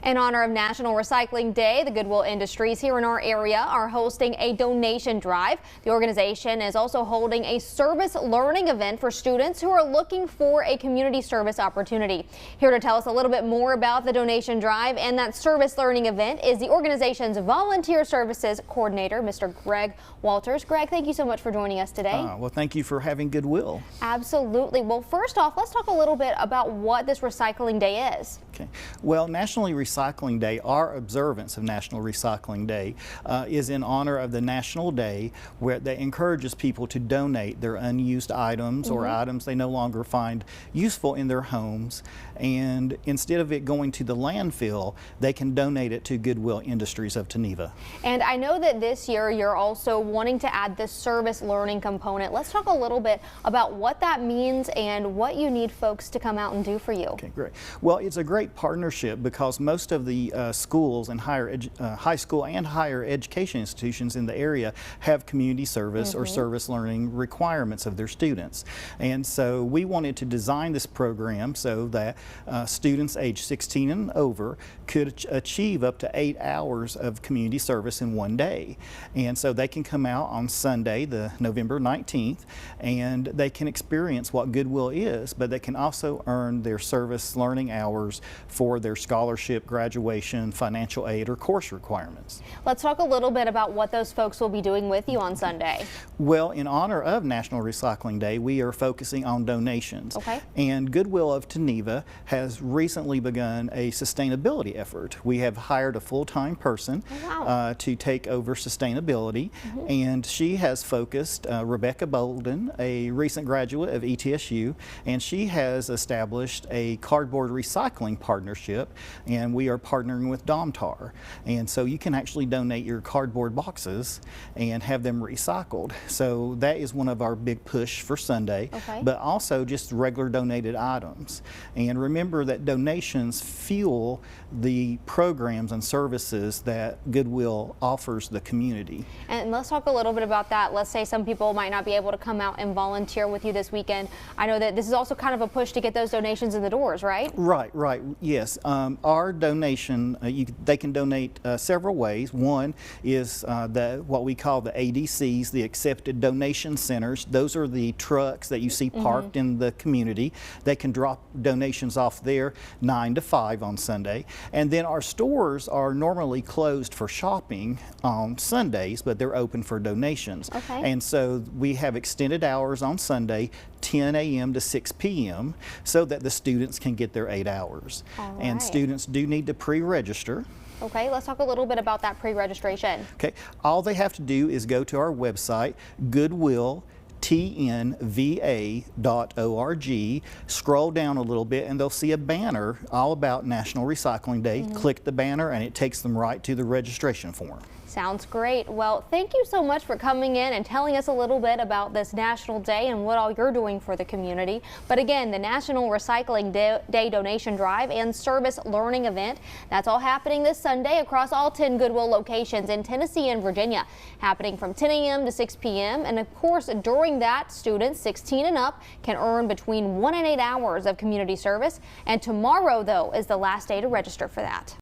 In honor of National Recycling Day, the Goodwill Industries here in our area are hosting a donation drive. The organization is also holding a service learning event for students who are looking for a community service opportunity. Here to tell us a little bit more about the donation drive and that service learning event is the organization's volunteer services coordinator, Mr. Greg Walters. Greg, thank you so much for joining us today. Well, thank you for having Goodwill. Absolutely. Well, first off, let's talk a little bit about what this Recycling Day is. Okay. Well, National Recycling Day, our observance of National Recycling Day is in honor of the National Day that encourages people to donate their unused items or items they no longer find useful in their homes. And instead of it going to the landfill, they can donate it to Goodwill Industries of Geneva. And I know that this year you're also wanting to add this service learning component. Let's talk a little bit about what that means and what you need folks to come out and do for you. Okay, great. Well, it's a great partnership because most of the schools and high school and higher education institutions in the area have community service or service learning requirements of their students. And so we wanted to design this program so that students age 16 and over could achieve up to 8 hours of community service in one day. And so they can come out on Sunday, the November 19th, and they can experience what Goodwill is, but they can also earn their service learning hours for their scholarship, graduation, financial aid, or course requirements. Let's talk a little bit about what those folks will be doing with you on Sunday. Well, in honor of National Recycling Day, we are focusing on donations. Okay. And Goodwill of Geneva has recently begun a sustainability effort. We have hired a full-time person to take over sustainability, and she has focused, Rebecca Bolden, a recent graduate of ETSU, and she has established a cardboard recycling partnership, and we are partnering with Domtar. And so you can actually donate your cardboard boxes and have them recycled. So that is one of our big push for Sunday, but also just regular donated items. And remember that donations fuel the programs and services that Goodwill offers the community. And let's talk a little bit about that. Let's say some people might not be able to come out and volunteer with you this weekend. I know that this is also kind of a push to get those donations in the doors, right? Right, yes. Our donation, they can donate several ways. One is what we call the ADCs, the Accepted Donation Centers. Those are the trucks that you see parked in the community. They can drop donations off there 9 to 5 on Sunday. And then our stores are normally closed for shopping on Sundays, but they're open for donations. And so we have extended hours on Sunday, 10 a.m. to 6 p.m. so that the students can get their 8 hours. And students do need to pre-register. Okay, let's talk a little bit about that pre-registration. Okay, all they have to do is go to our website, Goodwill tnva.org, scroll down a little bit and they'll see a banner all about National Recycling Day. Click the banner and it takes them right to the registration form. Sounds great. Well, thank you so much for coming in and telling us a little bit about this National Day and what all you're doing for the community. But again, the National Recycling Day donation drive and service learning event, that's all happening this Sunday across all 10 Goodwill locations in Tennessee and Virginia, happening from 10 a.m. to 6 p.m. And of course, during that, students 16 and up can earn between 1 and 8 hours of community service. And tomorrow, though, is the last day to register for that.